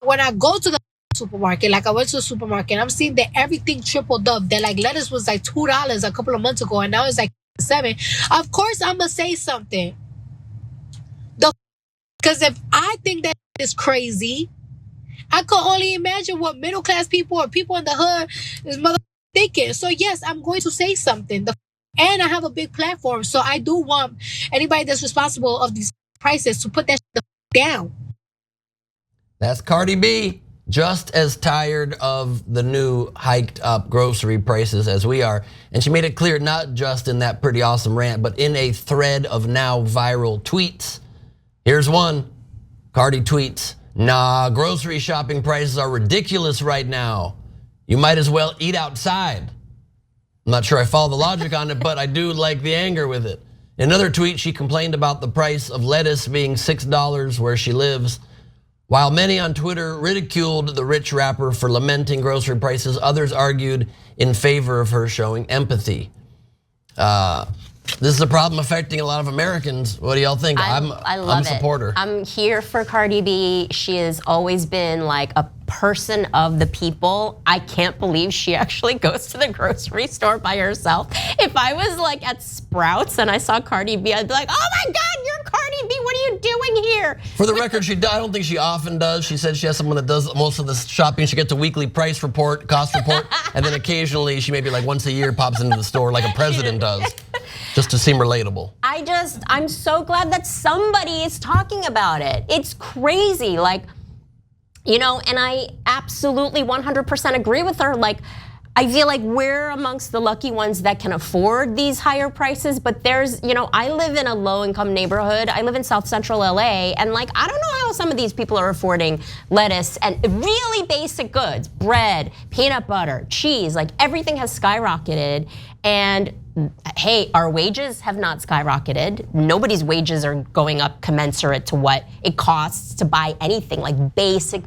when I go to the supermarket, like I went to the supermarket, I'm seeing that everything tripled up. That like lettuce was like $2 a couple of months ago, and now it's like $7. Of course, I'm gonna say something. Because if I think that is crazy, I can only imagine what middle class people or people in the hood is thinking. So yes, I'm going to say something. And I have a big platform, so I do want anybody that's responsible of these prices to put that down. That's Cardi B, just as tired of the new hiked up grocery prices as we are. And she made it clear, not just in that pretty awesome rant, but in a thread of now viral tweets. Here's one. Cardi tweets, "Nah, grocery shopping prices are ridiculous right now. You might as well eat outside." I'm not sure I follow the logic on it, but I do like the anger with it. In another tweet, she complained about the price of lettuce being $6 where she lives. While many on Twitter ridiculed the rich rapper for lamenting grocery prices, others argued in favor of her showing empathy. This is a problem affecting a lot of Americans. What do y'all think? I'm a supporter. I'm here for Cardi B. She has always been like a person of the people. I can't believe she actually goes to the grocery store by herself. If I was like at Sprouts and I saw Cardi B, I'd be like, oh my God, you're Cardi B, what are you doing here? For the record, I don't think she often does. She said she has someone that does most of the shopping. She gets a weekly price report, cost report, and then occasionally she maybe like once a year pops into the store like a president does, just to seem relatable. I'm so glad that somebody is talking about it. It's crazy, like, you know, and I absolutely 100% agree with her. Like, I feel like we're amongst the lucky ones that can afford these higher prices, but there's, you know, I live in a low income neighborhood. I live in South Central LA, and like, I don't know how some of these people are affording lettuce and really basic goods, bread, peanut butter, cheese, like everything has skyrocketed. And hey, our wages have not skyrocketed. Nobody's wages are going up commensurate to what it costs to buy anything, like basic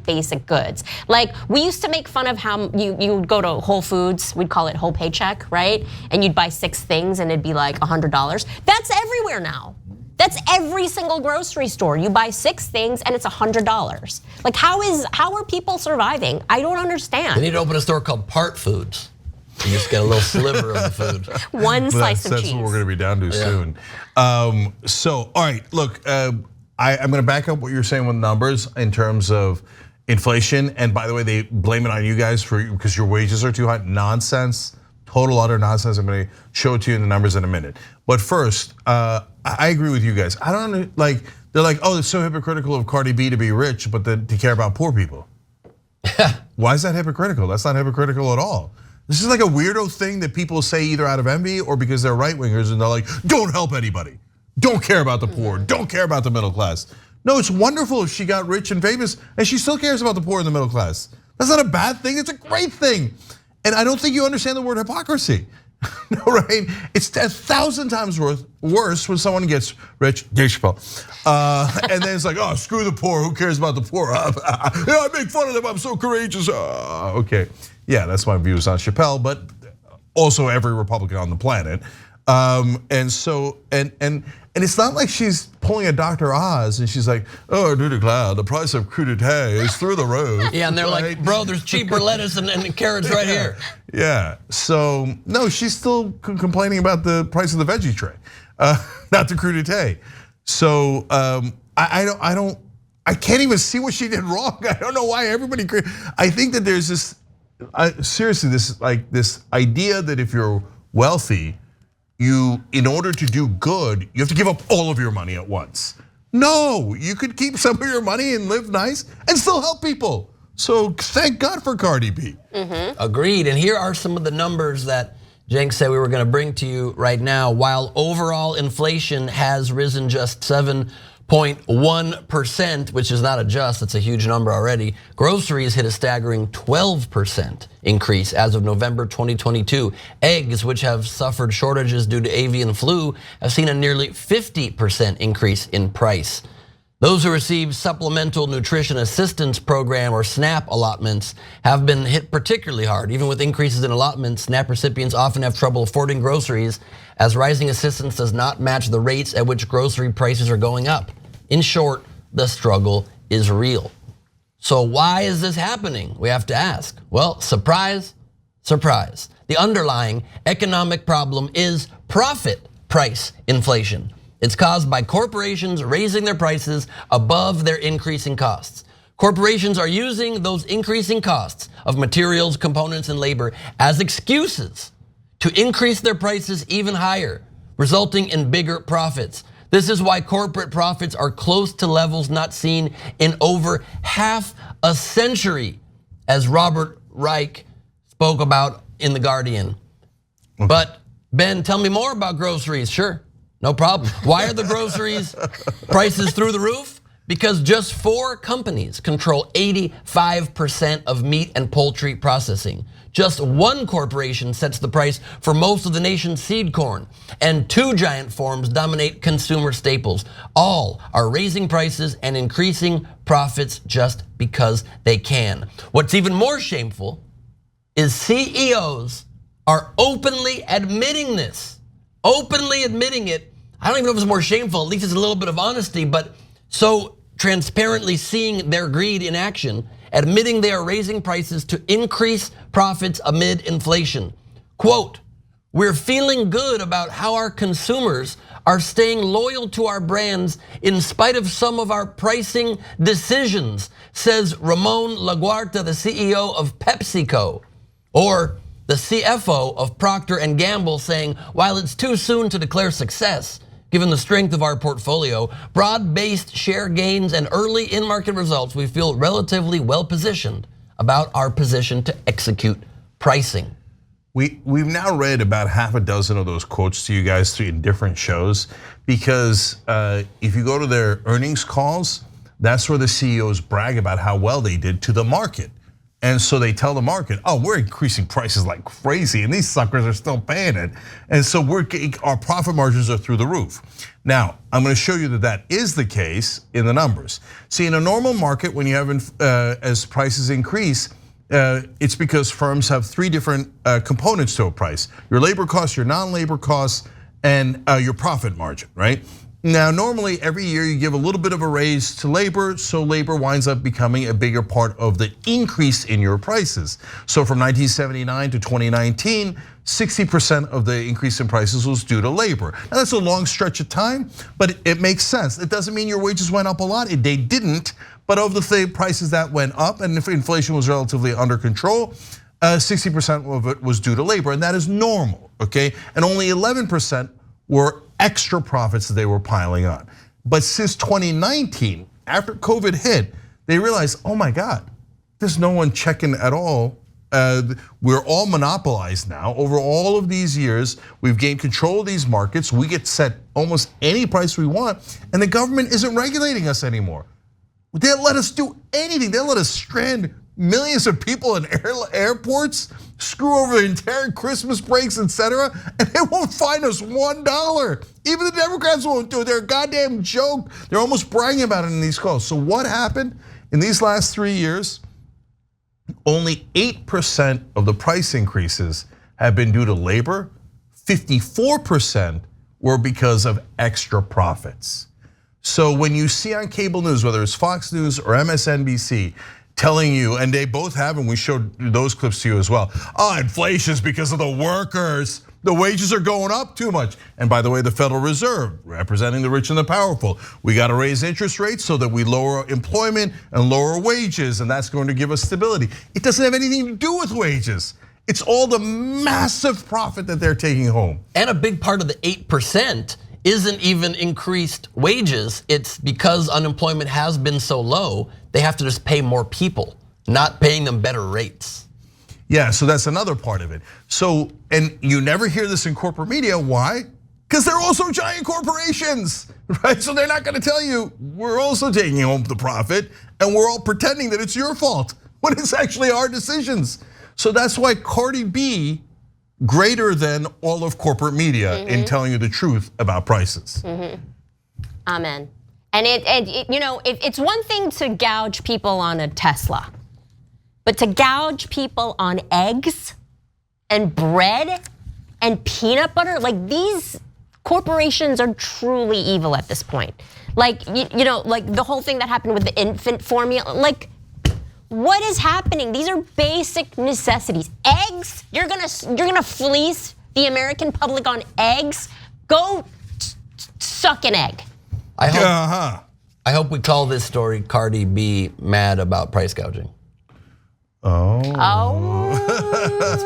goods. Like we used to make fun of how you would go to Whole Foods, we'd call it whole paycheck, right? And you'd buy 6 things and it'd be like $100. That's everywhere now. That's every single grocery store. You buy 6 things and it's $100. Like how are people surviving? I don't understand. They need to open a store called Part Foods. You just get a little sliver of the food. One slice of cheese. That's what we're gonna be down to soon. So, all right, look, I'm gonna back up what you're saying with numbers in terms of inflation. And by the way, they blame it on you guys because your wages are too high. Nonsense, total utter nonsense. I'm gonna show it to you in the numbers in a minute. But first, I agree with you guys. I don't like, they're like, oh, it's so hypocritical of Cardi B to be rich, but to care about poor people. Why is that hypocritical? That's not hypocritical at all. This is like a weirdo thing that people say either out of envy or because they're right wingers and they're like, don't help anybody. Don't care about the poor, don't care about the middle class. No, it's wonderful if she got rich and famous and she still cares about the poor and the middle class. That's not a bad thing, it's a great thing. And I don't think you understand the word hypocrisy, no, right? It's 1,000 times worse when someone gets rich, Dave Chappelle, and then it's like, oh, screw the poor, who cares about the poor? I make fun of them, I'm so courageous, okay. Yeah, that's my views on Chappelle, but also every Republican on the planet. And so, and it's not like she's pulling a Dr. Oz and she's like, oh, Duty Cloud, the price of crudité is through the roof. Yeah, and they're like, bro, there's cheaper lettuce and carrots right here. Yeah, so no, she's still complaining about the price of the veggie tray, not the crudité. So I can't even see what she did wrong. I don't know why everybody, I think that there's this, seriously, this idea that if you're wealthy, in order to do good, you have to give up all of your money at once. No, you could keep some of your money and live nice and still help people. So thank God for Cardi B. Agreed, and here are some of the numbers that Cenk said we were gonna bring to you right now. While overall inflation has risen just 7.1%, which is not a just, that's a huge number already. Groceries hit a staggering 12% increase as of November 2022. Eggs, which have suffered shortages due to avian flu, have seen a nearly 50% increase in price. Those who receive Supplemental Nutrition Assistance Program or SNAP allotments have been hit particularly hard. Even with increases in allotments, SNAP recipients often have trouble affording groceries as rising assistance does not match the rates at which grocery prices are going up. In short, the struggle is real. So why is this happening? We have to ask. Well, surprise, surprise. The underlying economic problem is profit price inflation. It's caused by corporations raising their prices above their increasing costs. Corporations are using those increasing costs of materials, components, and labor as excuses to increase their prices even higher, resulting in bigger profits. This is why corporate profits are close to levels not seen in over half a century, as Robert Reich spoke about in The Guardian. Okay. But Ben, tell me more about groceries. Sure, no problem. Why are the groceries prices through the roof? Because just 4 companies control 85% of meat and poultry processing. Just 1 corporation sets the price for most of the nation's seed corn, and 2 giant firms dominate consumer staples. All are raising prices and increasing profits just because they can. What's even more shameful is CEOs are openly admitting this, openly admitting it. I don't even know if it's more shameful, at least it's a little bit of honesty, but so transparently seeing their greed in action, admitting they are raising prices to increase profits amid inflation. Quote, "We're feeling good about how our consumers are staying loyal to our brands in spite of some of our pricing decisions," says Ramon Laguarta, the CEO of PepsiCo, or the CFO of Procter & Gamble, saying, "While it's too soon to declare success, given the strength of our portfolio, broad-based share gains, and early in-market results, we feel relatively well-positioned about our position to execute pricing." We've now read about half a dozen of those quotes to you guys in different shows, because if you go to their earnings calls, that's where the CEOs brag about how well they did to the market. And so they tell the market, "Oh, we're increasing prices like crazy, and these suckers are still paying it." And so our profit margins are through the roof. Now, I'm going to show you that that is the case in the numbers. See, in a normal market, when you have as prices increase, it's because firms have 3 different components to a price: your labor costs, your non-labor costs, and your profit margin, right? Now, normally every year you give a little bit of a raise to labor, so labor winds up becoming a bigger part of the increase in your prices. So from 1979 to 2019, 60% of the increase in prices was due to labor. Now that's a long stretch of time, but it makes sense. It doesn't mean your wages went up a lot, they didn't, but of the prices that went up, and if inflation was relatively under control, 60% of it was due to labor, and that is normal, okay? And only 11% were extra profits that they were piling on. But since 2019, after COVID hit, they realized, oh my God, there's no one checking at all. We're all monopolized now. Over all of these years, we've gained control of these markets. We get set almost any price we want, and the government isn't regulating us anymore. They'll let us do anything. They'll let us strand millions of people in airports, screw over the entire Christmas breaks, etc., and they won't fine us $1. Even the Democrats won't do it. They're a goddamn joke. They're almost bragging about it in these calls. So what happened in these last 3 years? Only 8% of the price increases have been due to labor. 54% were because of extra profits. So when you see on cable news, whether it's Fox News or MSNBC, telling you, and they both have, and we showed those clips to you as well, "Oh, inflation is because of the workers. The wages are going up too much." And by the way, the Federal Reserve, representing the rich and the powerful, we got to raise interest rates so that we lower employment and lower wages, and that's going to give us stability. It doesn't have anything to do with wages. It's all the massive profit that they're taking home. And a big part of the 8% isn't even increased wages. It's because unemployment has been so low, they have to just pay more people, not paying them better rates. Yeah, so that's another part of it. So, and you never hear this in corporate media. Why? Because they're also giant corporations, right? So they're not gonna tell you, we're also taking home the profit, and we're all pretending that it's your fault, when it's actually our decisions. So that's why Cardi B, greater than all of corporate media in telling you the truth about prices. Amen. And it's one thing to gouge people on a Tesla, but to gouge people on eggs and bread and peanut butter, like these corporations are truly evil at this point. Like like the whole thing that happened with the infant formula, like What is happening? These are basic necessities. Eggs? You're gonna fleece the American public on eggs? Go suck an egg. I hope we call this story Cardi B mad about price gouging. That's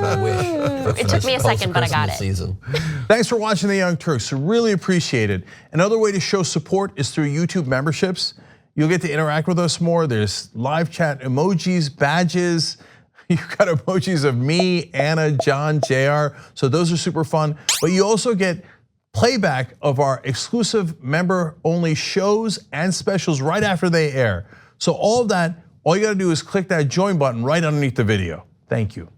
my wish. It took me a second, but I got it. Season. Thanks for watching The Young Turks. Really appreciate it. Another way to show support is through YouTube memberships. You'll get to interact with us more. There's live chat emojis, badges. You've got emojis of me, Anna, John, JR. So those are super fun. But you also get playback of our exclusive member-only shows and specials right after they air. So all of that, all you gotta do is click that join button right underneath the video. Thank you.